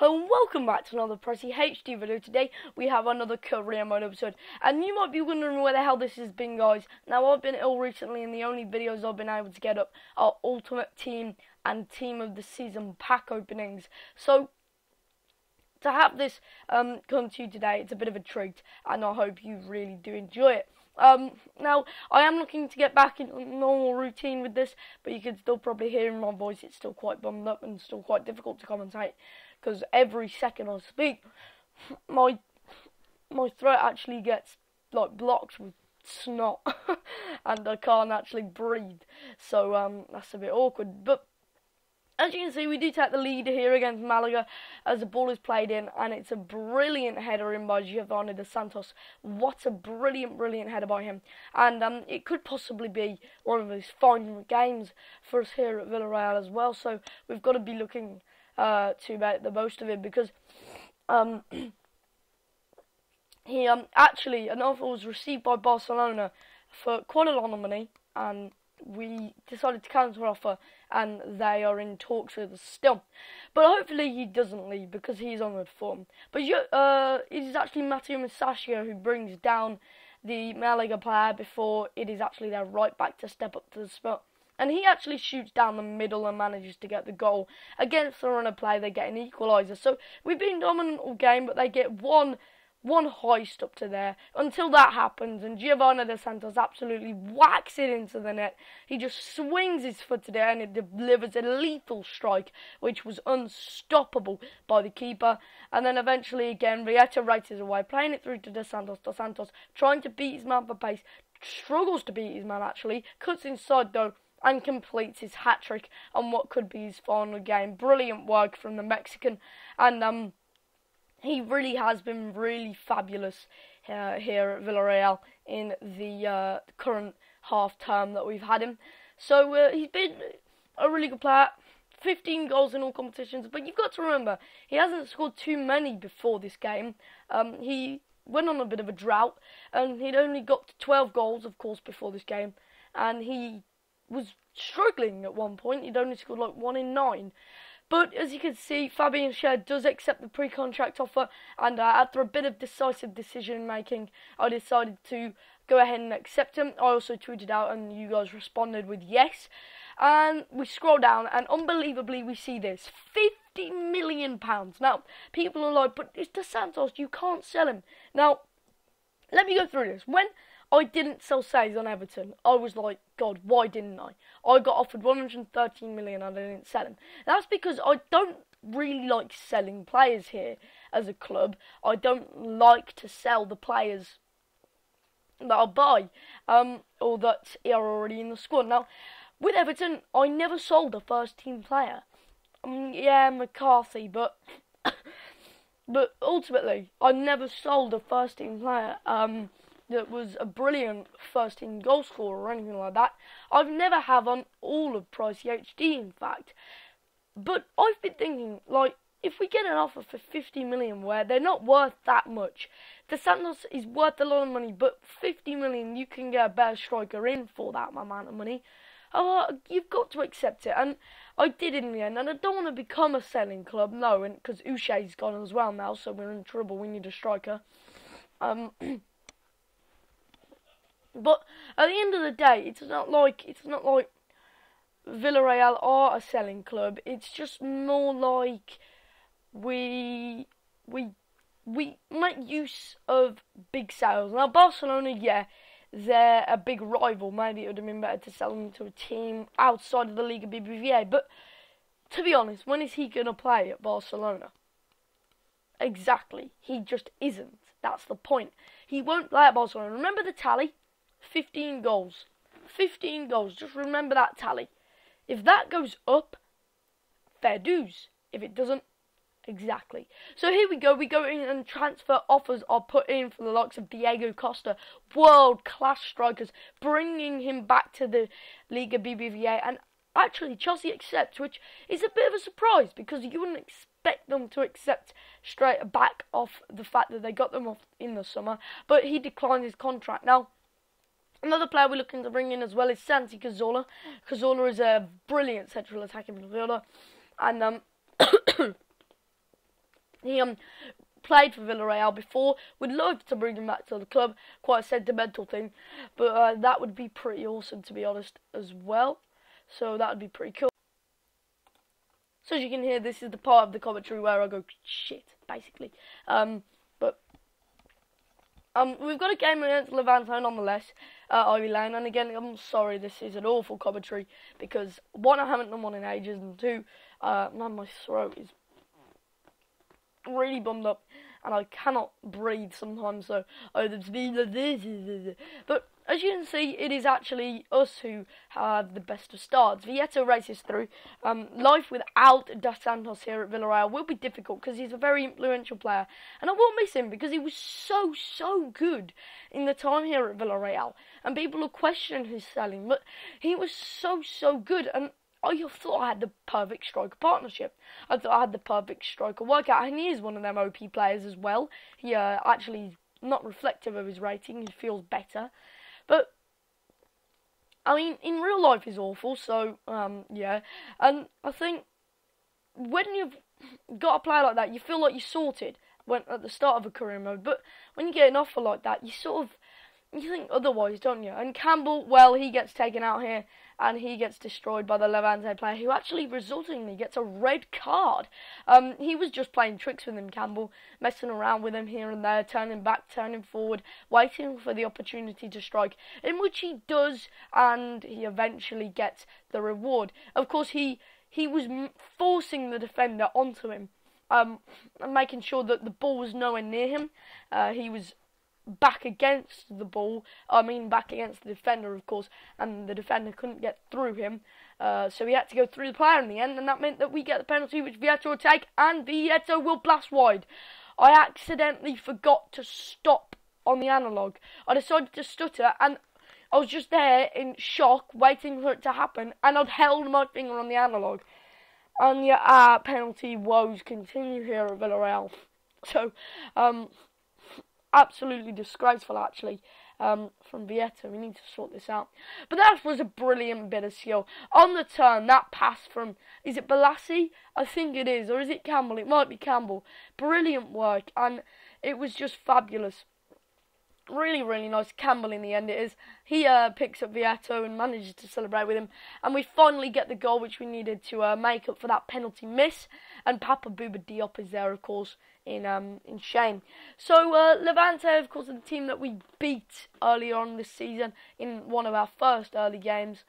Hello and welcome back to another Pricey HD video. Today we have another career mode episode, and you might be wondering where the hell this has been, guys. Now, I've been ill recently and the only videos I've been able to get up are Ultimate Team and Team of the Season pack openings. So to have this come to you today, it's a bit of a treat, and I hope you really do enjoy it. Now, I am looking to get back into normal routine with this, but you can still probably hear in my voice it's still quite bummed up and still quite difficult to commentate, because every second I speak, my throat actually gets like blocked with snot, and I can't actually breathe, so that's a bit awkward, but as you can see, we do take the lead here against Malaga as the ball is played in, and it's a brilliant header in by Giovanni dos Santos. What a brilliant header by him. And it could possibly be one of his final games for us here at Villarreal as well, so we've got to be looking to make the most of it, because he actually, an offer was received by Barcelona for quite a lot of money, and we decided to counter offer, and they are in talks with us still. But hopefully he doesn't leave, because he's on good form. But it is actually Matteo Musacchio who brings down the Malaga player before it is actually their right back to step up to the spot. And he actually shoots down the middle and manages to get the goal. Against the runner play, they get an equaliser. So we've been dominant all game, but they get one hoist up to there until that happens, and Giovanni dos Santos absolutely whacks it into the net. He just swings his foot to there, and it delivers a lethal strike, which was unstoppable by the keeper. And then eventually again, Rieta races away, playing it through to Dos Santos. Dos Santos trying to beat his man for pace, struggles to beat his man actually, cuts inside though, and completes his hat-trick on what could be his final game. Brilliant work from the Mexican, and he really has been really fabulous here at Villarreal in the current half-term that we've had him. So he's been a really good player, 15 goals in all competitions, but you've got to remember, he hasn't scored too many before this game. He went on a bit of a drought, and he'd only got to 12 goals, of course, before this game, and he was struggling at one point. He'd only scored like 1 in 9. But as you can see, Fabian Schär does accept the pre-contract offer, and after a bit of decisive decision-making, I decided to go ahead and accept him. I also tweeted out, and you guys responded with yes. And we scroll down, and unbelievably, we see this. £50 million. Now, people are like, but it's Dos Santos, you can't sell him. Now, let me go through this. When I didn't sell Says on Everton, I was like, God, why didn't I? I got offered 113 million and I didn't sell him. That's because I don't really like selling players here as a club. I don't like to sell the players that I buy, or that are already in the squad. Now, with Everton, I never sold a first team player. Yeah, McCarthy, but but ultimately, I never sold a first team player. That was a brilliant first team goal scorer or anything like that. I've never have on all of Pricey HD, in fact. But I've been thinking, like, if we get an offer for 50 million where they're not worth that much, Dos Santos is worth a lot of money, but 50 million, you can get a better striker in for that amount of money. You've got to accept it, and I did in the end. And I don't want to become a selling club, no, because Uche's gone as well now, so we're in trouble. We need a striker. But at the end of the day, it's not like Villarreal are a selling club. It's just more like we make use of big sales. Now, Barcelona, yeah, they're a big rival. Maybe it would have been better to sell them to a team outside of the Liga BBVA. But to be honest, when is he going to play at Barcelona? Exactly. He just isn't. That's the point. He won't play at Barcelona. Remember the tally? 15 goals. 15 goals. Just remember that tally. If that goes up, fair dues. If it doesn't, exactly. So here we go. We go in and transfer offers are put in for the likes of Diego Costa. World-class strikers. Bringing him back to the Liga BBVA. And actually, Chelsea accepts, which is a bit of a surprise, because you wouldn't expect them to accept straight back off the fact that they got them off in the summer. But he declined his contract. Now, another player we're looking to bring in as well is Santi Cazorla. Cazorla is a brilliant central attacking midfielder, and He played for Villarreal before. Would love to bring him back to the club. Quite a sentimental thing, but that would be pretty awesome, to be honest, as well. So that would be pretty cool. So as you can hear, this is the part of the commentary where I go shit, basically. We've got a game against Levante nonetheless, Ivy Lane, and again, I'm sorry, this is an awful commentary, because one, I haven't done one in ages, and two, man, my throat is really bummed up, and I cannot breathe sometimes, so, but as you can see, it is actually us who have the best of starts. Vieto races through. Life without Dos Santos here at Villarreal will be difficult because he's a very influential player. And I will miss him because he was so good in the time here at Villarreal. And people will question his selling, but he was so good. And I thought I had the perfect striker partnership. I thought I had the perfect striker workout. And he is one of them OP players as well. He actually is not reflective of his rating. He feels better. But, I mean, in real life he's awful, so, yeah. And I think when you've got a player like that, you feel like you're sorted at the start of a career mode. But when you get an offer like that, you think otherwise, don't you? And Campbell, well, he gets taken out here, and he gets destroyed by the Levante player, who actually resultingly gets a red card. He was just playing tricks with him, Campbell, messing around with him here and there, turning back, turning forward, waiting for the opportunity to strike, in which he does, and he eventually gets the reward. Of course, he was forcing the defender onto him, and making sure that the ball was nowhere near him. He was back against the ball, back against the defender, of course, and the defender couldn't get through him, so he had to go through the player in the end, and that meant that we get the penalty, which Vieto will take, and Vieto will blast wide. I accidentally forgot to stop on the analogue. I decided to stutter, and I was just there in shock, waiting for it to happen, and I'd held my finger on the analogue. And yeah, penalty woes continue here at Villarreal. So, absolutely disgraceful, actually, from Vieto. We need to sort this out. But that was a brilliant bit of skill. On the turn, that pass from, is it Balassi? I think it is. Or is it Campbell? It might be Campbell. Brilliant work. And it was just fabulous. Really nice. Campbell in the end it is. He picks up Vieto and manages to celebrate with him. And we finally get the goal which we needed to make up for that penalty miss. And Papa Bouba Diop is there, of course, in shame. So Levante, of course, are the team that we beat earlier on this season in one of our first early games.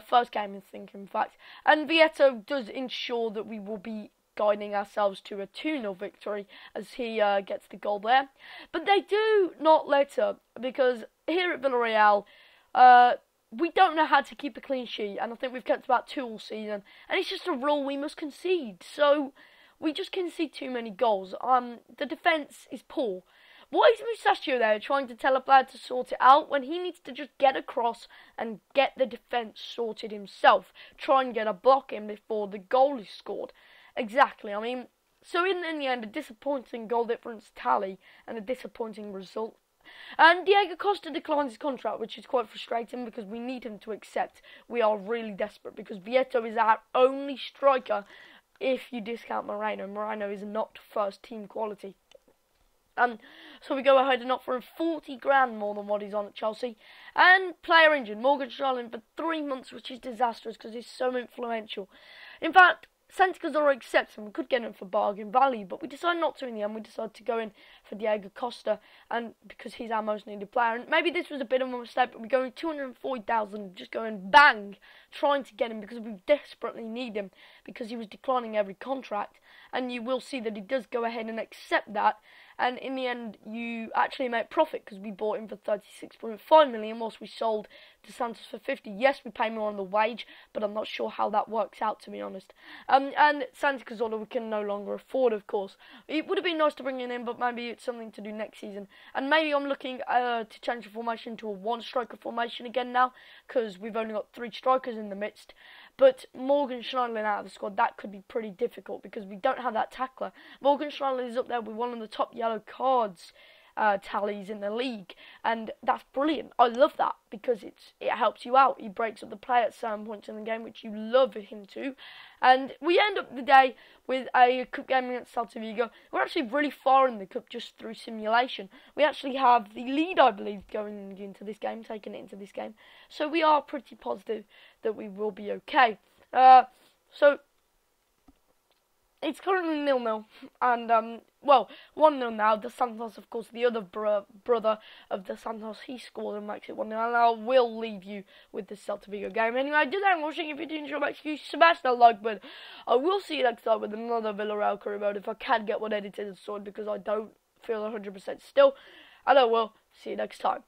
First game, I think, in fact. And Vieto does ensure that we will be guiding ourselves to a 2-0 victory as he gets the goal there. But they do not let up, because here at Villarreal, we don't know how to keep a clean sheet, and I think we've kept about 2 all season, and it's just a rule we must concede. So we just concede too many goals. The defence is poor. Why is Musacchio there trying to tell a player to sort it out when he needs to just get across and get the defence sorted himself? Try and get a block in before the goal is scored. Exactly, so in the end, a disappointing goal difference tally and a disappointing result. And Diego Costa declines his contract, which is quite frustrating because we need him to accept. We are really desperate because Vieto is our only striker if you discount Moreno. Moreno is not first team quality. So we go ahead and offer him 40 grand more than what he's on at Chelsea. And player injured, Morgan Sterling for 3 months, which is disastrous because he's so influential. In fact, Santi Cazorla accepts him. We could get him for bargain value, but we decided not to in the end. We decided to go in for Diego Costa, and because he's our most needed player. And maybe this was a bit of a mistake, but we're going 240,000, just going bang, trying to get him because we desperately need him, because he was declining every contract. And you will see that he does go ahead and accept that. And in the end, you actually make profit because we bought him for 36.5 million whilst we sold Dos Santos for 50. Yes, we pay more on the wage, but I'm not sure how that works out, to be honest. And Santi Cazorla we can no longer afford, of course. It would have been nice to bring him in, but maybe it's something to do next season. And maybe I'm looking to change the formation to a one-striker formation again now, because we've only got 3 strikers in the midst. But Morgan Schneiderlin out of the squad, that could be pretty difficult because we don't have that tackler. Morgan Schneiderlin is up there with one of the top yellow cards tallies in the league, and that's brilliant. I love that because it helps you out. He breaks up the play at certain points in the game, which you love him to. And we end up the day with a cup game against Celta Vigo. We're actually really far in the cup just through simulation. We actually have the lead, I believe, going into this game, taking it into this game. So we are pretty positive that we will be okay. So it's currently 0-0, and 1-0 now. The Santos, of course, the other brother of the Santos, he scored and makes it 1-0. And I will leave you with the Celta Vigo game. Anyway, I did thanks for watching. If you did enjoy, make sure you smash that like button. I will see you next time with another Villarreal career mode if I can get one edited and sorted, because I don't feel 100% still. And I will see you next time.